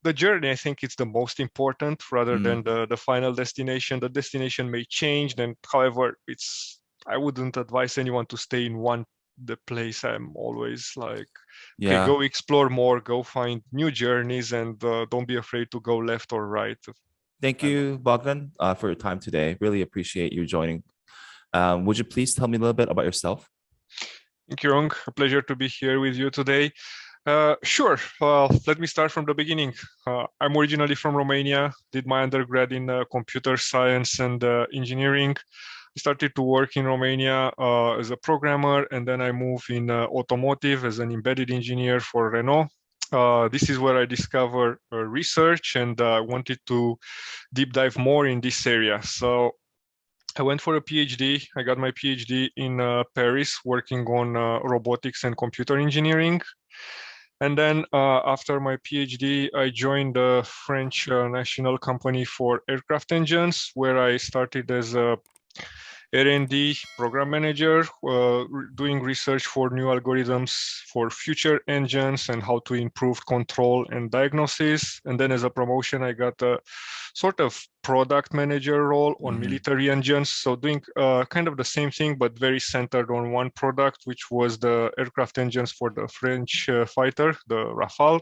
the journey, I think it's the most important rather than the final destination. The destination may change, and however, I wouldn't advise anyone to stay in the place. I'm always like, okay, go explore more, go find new journeys, and don't be afraid to go left or right. Thank you, Bogdan, for your time today. Really appreciate you joining. Would you please tell me a little bit about yourself? Thank you, Rong. A pleasure to be here with you today. Sure. Let me start from the beginning. I'm originally from Romania, did my undergrad in computer science and engineering. I started to work in Romania as a programmer, and then I moved in automotive as an embedded engineer for Renault. This is where I discovered research, and I wanted to deep dive more in this area. So I went for a PhD. I got my PhD in Paris, working on robotics and computer engineering. And then after my PhD, I joined the French national company for aircraft engines, where I started as a R&D program manager, doing research for new algorithms for future engines and how to improve control and diagnosis. And then as a promotion, I got a sort of product manager role on military engines. So doing kind of the same thing, but very centered on one product, which was the aircraft engines for the French fighter, the Rafale.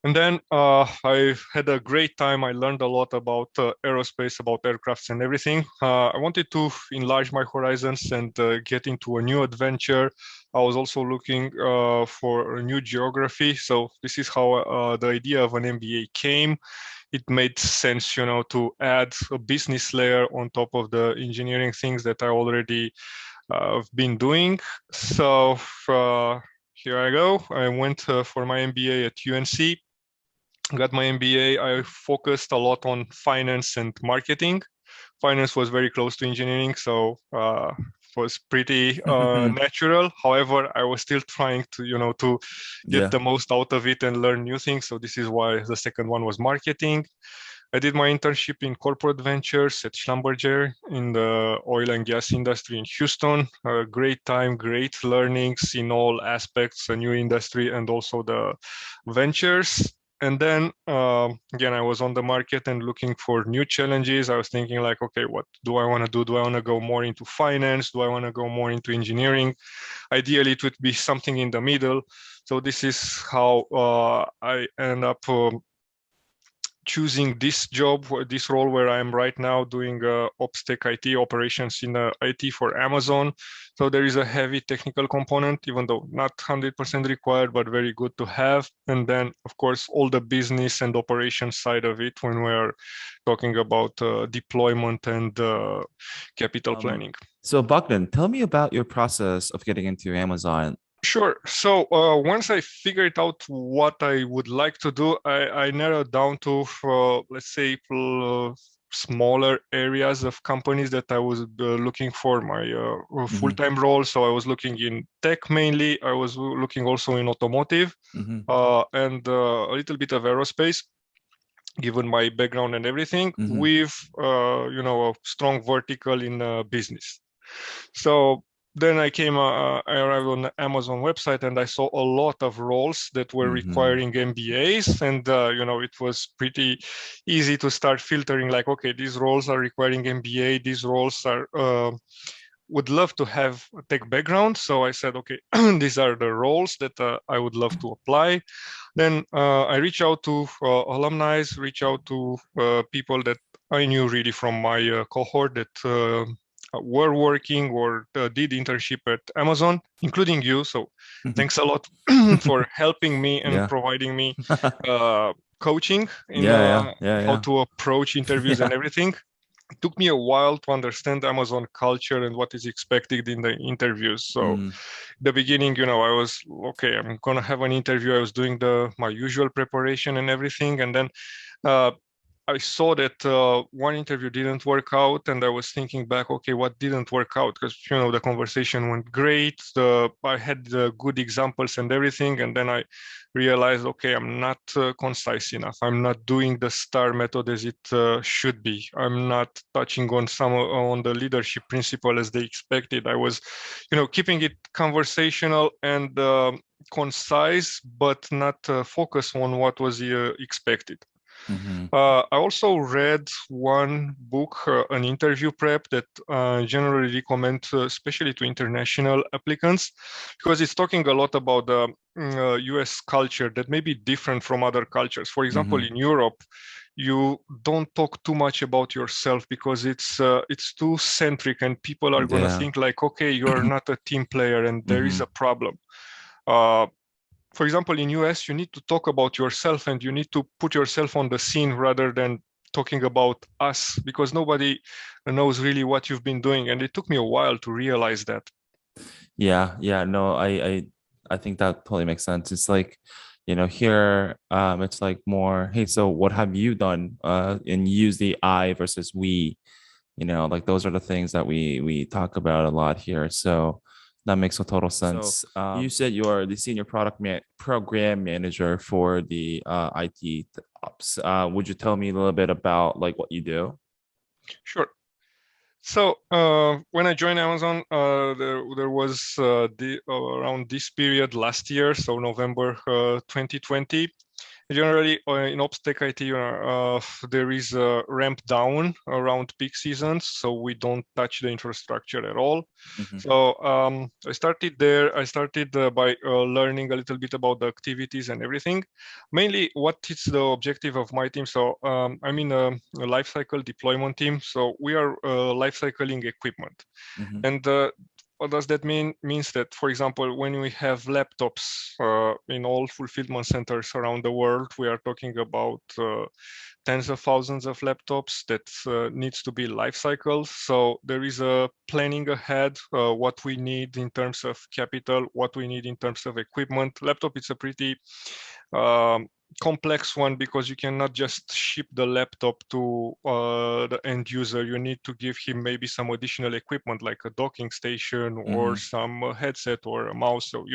And then I had a great time. I learned a lot about aerospace, about aircrafts and everything. I wanted to enlarge my horizons and get into a new adventure. I was also looking for a new geography. So this is how the idea of an MBA came. It made sense, to add a business layer on top of the engineering things that I already have been doing. So here I go. I went for my MBA at UNC. Got my MBA. I focused a lot on finance and marketing. Finance was very close to engineering, so it was pretty natural. However, I was still trying to get the most out of it and learn new things. So this is why the second one was marketing. I did my internship in corporate ventures at Schlumberger in the oil and gas industry in Houston. A great time, great learnings in all aspects, a new industry, and also the ventures. And then again, I was on the market and looking for new challenges. I was thinking like, okay, what do I want to do? Do I want to go more into finance? Do I want to go more into engineering? Ideally, it would be something in the middle. So this is how I end up choosing this job, this role where I am right now doing OpsTech IT operations in IT for Amazon. So there is a heavy technical component, even though not 100% required, but very good to have. And then, of course, all the business and operation side of it when we're talking about deployment and capital planning. So Bogdan, tell me about your process of getting into Amazon. Sure. So once I figured out what I would like to do, I narrowed down to, let's say, smaller areas of companies that I was looking for my full-time role. So I was looking in tech mainly. I was looking also in automotive and a little bit of aerospace, given my background and everything, with a strong vertical in business. So then I arrived on the Amazon website and I saw a lot of roles that were requiring MBAs. And, it was pretty easy to start filtering like, okay, these roles are requiring MBA. These roles would love to have a tech background. So I said, okay, these are the roles that I would love to apply. Then I reach out to alumni, reach out to people that I knew really from my cohort that were working or did internship at Amazon, including you. So thanks a lot for helping me and providing me coaching in how to approach interviews and everything. It took me a while to understand Amazon culture and what is expected in the interviews. So the beginning, I was, okay, I'm going to have an interview. I was doing my usual preparation and everything. And then I saw that one interview didn't work out, and I was thinking back, okay, what didn't work out? Because the conversation went great. I had good examples and everything, and then I realized, okay, I'm not concise enough. I'm not doing the STAR method as it should be. I'm not touching on on the leadership principle as they expected. I was, keeping it conversational and concise, but not focus on what was expected. Mm-hmm. I also read one book, an interview prep that generally recommend, especially to international applicants, because it's talking a lot about the US culture that may be different from other cultures. For example, Mm-hmm. in Europe, you don't talk too much about yourself because it's too centric, and people are gonna Yeah. think like, okay, you're not a team player, and there is Mm-hmm. a problem. Uh, for example, in US, you need to talk about yourself and you need to put yourself on the scene rather than talking about us, because nobody knows really what you've been doing. And it took me a while to realize that. Yeah. No, I think that totally makes sense. It's like, here, it's like more, hey, so what have you done? And use the I versus we, like those are the things that we talk about a lot here. So that makes a total sense. So you said you are the senior program manager for the IT ops. Would you tell me a little bit about like what you do? Sure. So when I joined Amazon, there was around this period last year, so November 2020. Generally, in OpsTech IT, there is a ramp down around peak seasons, so we don't touch the infrastructure at all. Mm-hmm. So I started there. I started by learning a little bit about the activities and everything. Mainly, what is the objective of my team? So I'm in a lifecycle deployment team. So we are lifecycling equipment. Mm-hmm. And what does that mean? Means that, for example, when we have laptops in all fulfillment centers around the world, we are talking about tens of thousands of laptops that needs to be life cycled. So there is a planning ahead, what we need in terms of capital, what we need in terms of equipment. Laptop is a pretty um, complex one because you cannot just ship the laptop to the end user. You need to give him maybe some additional equipment like a docking station or Mm-hmm. some headset or a mouse. So,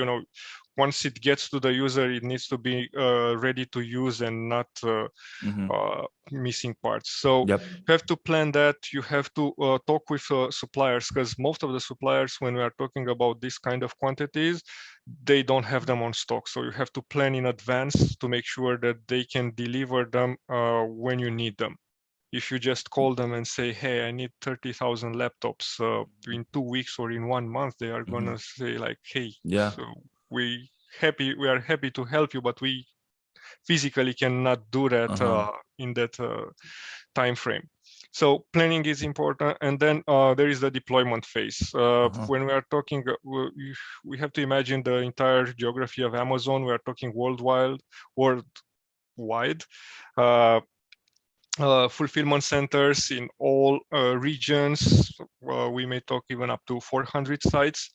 once it gets to the user, it needs to be ready to use and not Mm-hmm. missing parts. So Yep. you have to plan that. You have to talk with suppliers, because most of the suppliers, when we are talking about this kind of quantities, they don't have them on stock. So you have to plan in advance to make sure that they can deliver them when you need them. If you just call them and say, hey, I need 30,000 laptops in 2 weeks or in 1 month, they are Mm-hmm. gonna say like, hey, Yeah. so we are happy to help you, but we physically cannot do that Uh-huh. in that time frame. So planning is important, and then there is the deployment phase. Uh-huh. When we are talking, we have to imagine the entire geography of Amazon. We are talking worldwide. Uh, fulfillment centers in all regions. We may talk even up to 400 sites,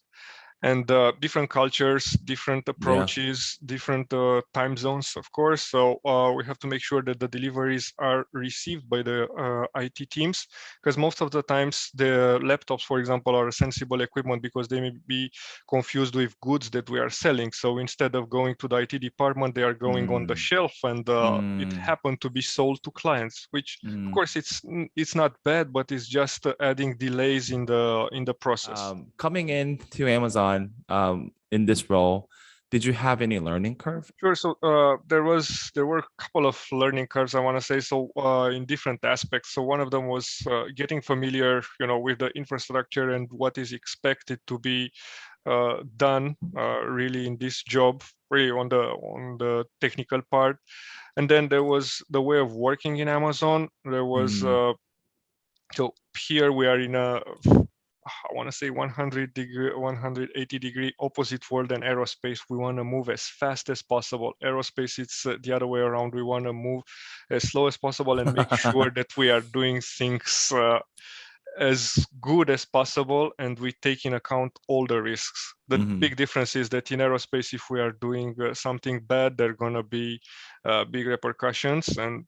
and different cultures, different Yeah. approaches, different time zones, of course. So we have to make sure that the deliveries are received by the IT teams, because most of the times the laptops, for example, are sensible equipment because they may be confused with goods that we are selling. So instead of going to the IT department, they are going on the Mm. shelf, and it Mm. happened to be sold to clients, which of Mm. course it's not bad, but it's just adding delays in the process. Coming into Amazon in this role, did you have any learning curve? Sure. So there were a couple of learning curves, I want to say. So in different aspects. So one of them was getting familiar, with the infrastructure and what is expected to be done really in this job, really on the technical part. And then there was the way of working in Amazon. There was Mm. so here we are in a, I want to say 180-degree opposite world than aerospace. We want to move as fast as possible. Aerospace, it's the other way around. We want to move as slow as possible and make sure that we are doing things as good as possible, and we take in account all the risks. The Mhm. big difference is that in aerospace, if we are doing something bad, there are going to be big repercussions, and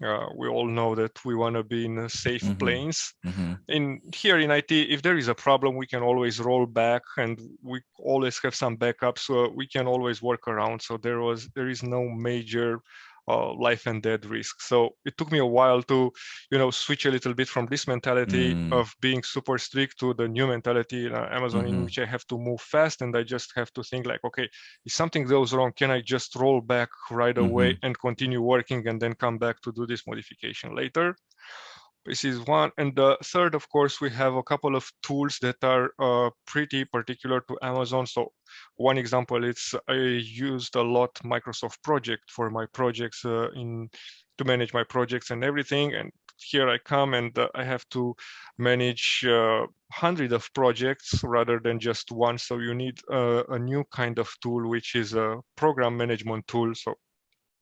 We all know that we want to be in safe Mm-hmm. planes. Mm-hmm. In here in IT, if there is a problem, we can always roll back, and we always have some backup, so we can always work around. So there is no major life and death risk. So it took me a while to, switch a little bit from this mentality Mm. of being super strict to the new mentality in Amazon, in Mm-hmm. which I have to move fast and I just have to think like, okay, if something goes wrong, can I just roll back right away Mm-hmm. and continue working and then come back to do this modification later? This is one. And the third, of course, we have a couple of tools that are pretty particular to Amazon. So one example, it's I used a lot Microsoft Project for my projects to manage my projects and everything. And here I come and I have to manage hundred of projects rather than just one. So you need a new kind of tool, which is a program management tool. So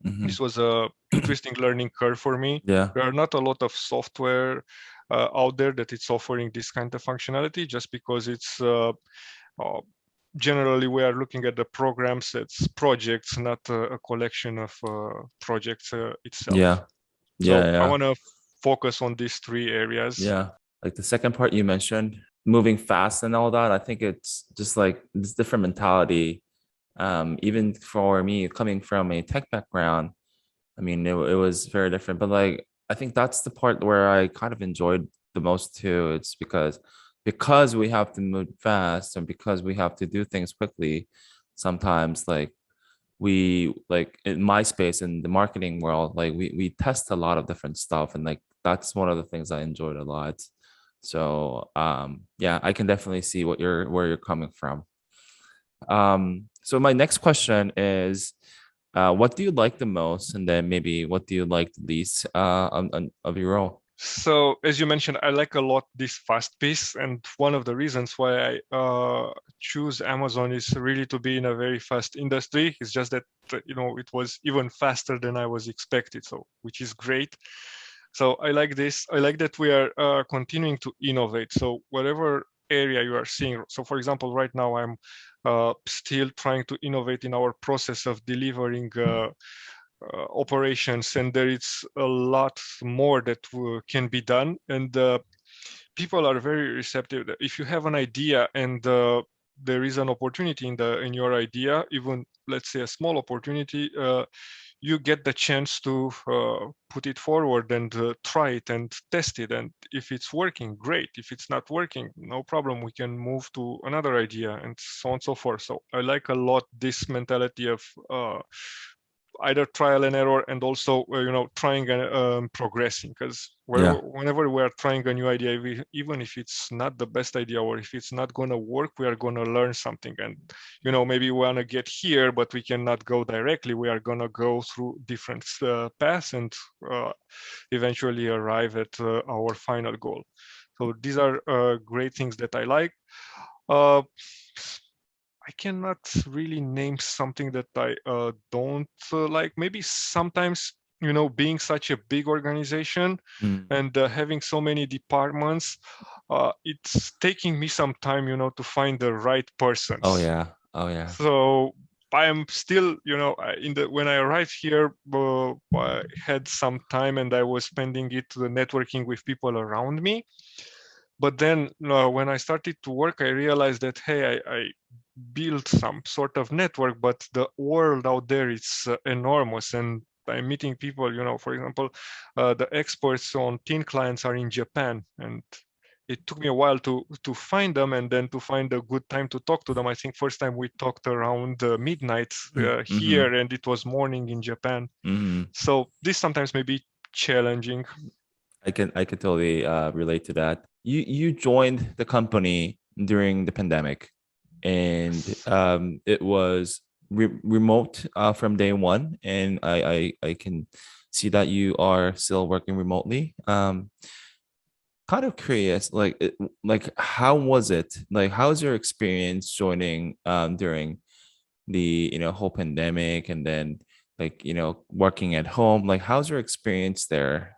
Mm-hmm. this was a interesting learning curve for me. Yeah. There are not a lot of software out there that it's offering this kind of functionality, just because it's uh, generally we are looking at the programs, it's projects, not a collection of projects itself. Yeah. So Yeah. I Yeah. want to focus on these three areas. Yeah. Like the second part you mentioned, moving fast and all that, I think it's just like this different mentality. Even for me coming from a tech background, I mean, it was very different, but like I think that's the part where I kind of enjoyed the most too. It's because we have to move fast and because we have to do things quickly. Sometimes like we like in my space in the marketing world, like we test a lot of different stuff, and like that's one of the things I enjoyed a lot. So yeah, I can definitely see where you're coming from. So my next question is, what do you like the most, and then maybe what do you like the least of your role? So as you mentioned, I like a lot this fast pace, and one of the reasons why I choose Amazon is really to be in a very fast industry. It's just that it was even faster than I was expected, so which is great. So I like this. I like that we are continuing to innovate. So whatever area you are seeing. So for example, right now I'm still trying to innovate in our process of delivering operations, and there is a lot more that can be done. And people are very receptive. If you have an idea and there is an opportunity in your idea, even let's say a small opportunity, you get the chance to put it forward and try it and test it. And if it's working, great. If it's not working, no problem. We can move to another idea and so on and so forth. So I like a lot this mentality of either trial and error and also trying and progressing, because Yeah. whenever we are trying a new idea, even if it's not the best idea or if it's not going to work, we are going to learn something. And maybe we want to get here but we cannot go directly. We are going to go through different paths and uh, eventually arrive at our final goal. So these are great things that I like. uh, I cannot really name something that I don't like. Maybe sometimes, being such a big organization Mm. and having so many departments, it's taking me some time, to find the right Oh persons. yeah. Oh yeah. So I am still, when I arrived here, I had some time and I was spending it networking with people around me. But then when I started to work, I realized that, hey, I built some sort of network, but the world out there is enormous. And I'm meeting people, for example, the experts on teen clients are in Japan. And it took me a while to find them and then to find a good time to talk to them. I think first time we talked around midnight Mm-hmm. here, and it was morning in Japan. Mm-hmm. So this sometimes may be challenging. I can totally relate to that. You joined the company during the pandemic, and it was remote from day one, and I can see that you are still working remotely. Kind of curious, like how was it? Like, how's your experience joining during the whole pandemic, and then like working at home? Like, how's your experience there?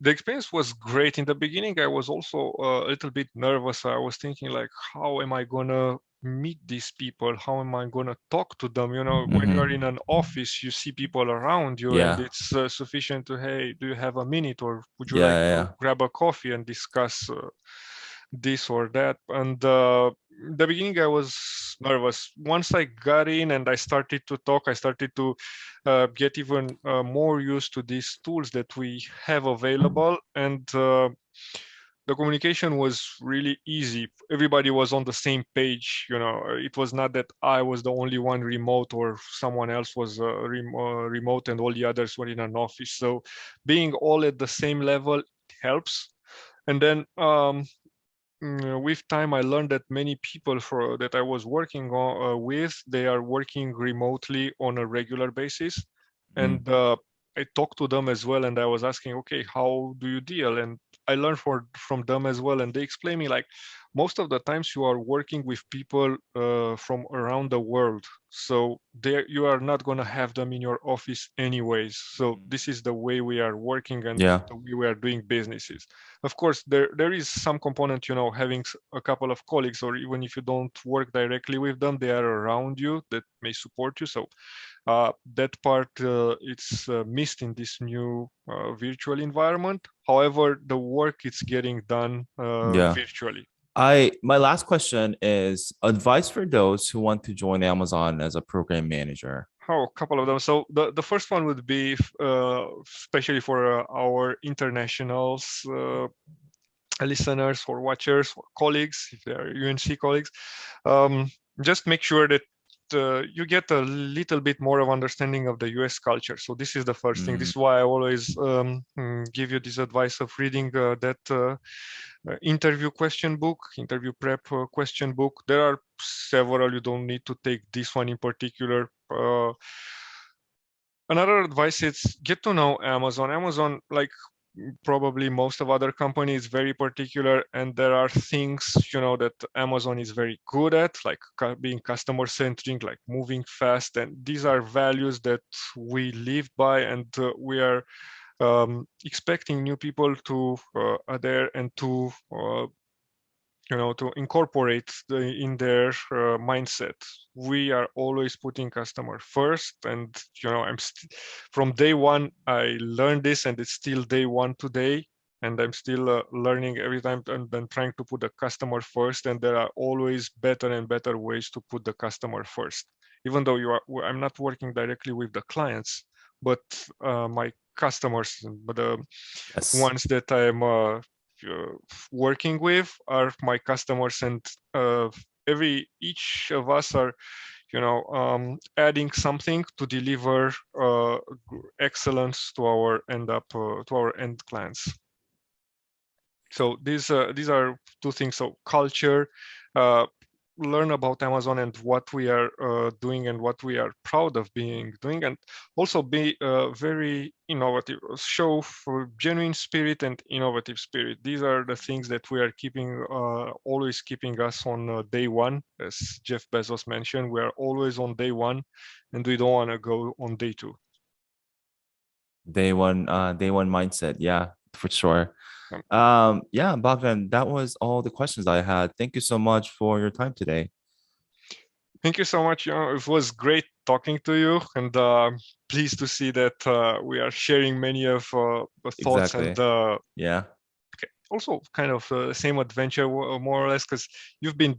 The experience was great. In the beginning, I was also a little bit nervous. I was thinking like, how am I gonna meet these people? How am I gonna talk to them? You know, when you're in Hmm. an office, you see people around you, and Yeah. it's sufficient to, hey, do you have a minute, or would you Yeah. like to Yeah. grab a coffee and discuss this or that? And the beginning, I was nervous. Once I got in and I started to talk, I started to get even more used to these tools that we have available, and the communication was really easy. Everybody was on the same page. You know, it was not that I was the only one remote or someone else was remote and all the others were in an office. So being all at the same level helps. And then with time, I learned that many people that I was working with, they are working remotely on a regular basis, Mhm. and I talked to them as well, and I was asking, okay, how do you deal? And I learned from them as well, and they explain me like most of the times you are working with people from around the world, so there you are not going to have them in your office anyways. So this is the way we are working and Yeah. the way we are doing businesses. Of course, there is some component, you know, having a couple of colleagues, or even if you don't work directly with them, they are around you that may support you. So that part it's missed in this new virtual environment. However, the work is getting done Yeah. virtually. My last question is advice for those who want to join Amazon as a program manager. Oh, a couple of them. So the first one would be, especially for our internationals, listeners or watchers or colleagues, if they are UNC colleagues, um, just make sure that you get a little bit more of understanding of the US culture. So this is the first thing. This Mm, is why I always give you this advice of reading that interview question book, interview prep question book. There are several. You don't need to take this one in particular. Another advice is get to know Amazon. Amazon, like probably most of other companies, very particular, and there are things, you know, that Amazon is very good at, like being customer centric, like moving fast, and these are values that we live by, and we are expecting new people to adhere and to to incorporate in their mindset. We are always putting customer first, and from day one I learned this, and it's still day one today, and I'm still learning every time, and then trying to put the customer first. And there are always better and better ways to put the customer first, even though I'm not working directly with the clients, but my customers, but the yes. ones that I'm uh, working with are my customers, and each of us are adding something to deliver excellence to our end clients. So these are two things. So culture, uh, learn about Amazon and what we are doing and what we are proud of being doing, and also be very innovative. Show for genuine spirit and innovative spirit. These are the things that we are keeping always keeping us on day one. As Jeff Bezos mentioned, we are always on day one, and we don't want to go on day two. Day one mindset. Yeah, for sure. Um, Yeah, Bogdan, that was all the questions I had. Thank you so much for your time today. Thank you so much. It was great talking to you, and pleased to see that we are sharing many of the thoughts, and Exactly. Yeah. also kind of the same adventure, more or less, because you've been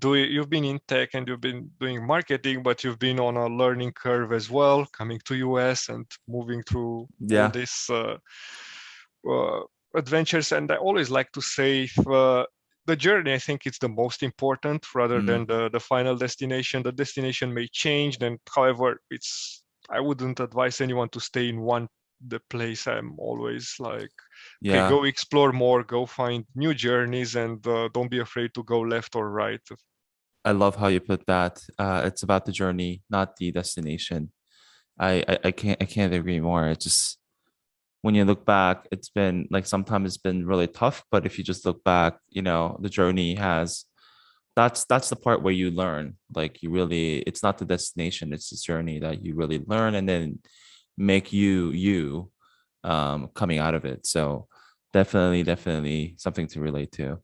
in tech and you've been doing marketing, but you've been on a learning curve as well, coming to US and moving through all Yeah. this uh, adventures. And I always like to say, the journey, I think it's the most important rather Mm, than the final destination. The destination may change, then however, I wouldn't advise anyone to stay in the place. I'm always like, okay, yeah. go explore more, go find new journeys, and don't be afraid to go left or right. I love how you put that. It's about the journey, not the destination. I can't agree more. It's just when you look back, it's been like sometimes it's been really tough, but if you just look back, the journey has that's the part where you learn. Like you really, it's not the destination, it's the journey that you really learn and then make you coming out of it. So definitely something to relate to.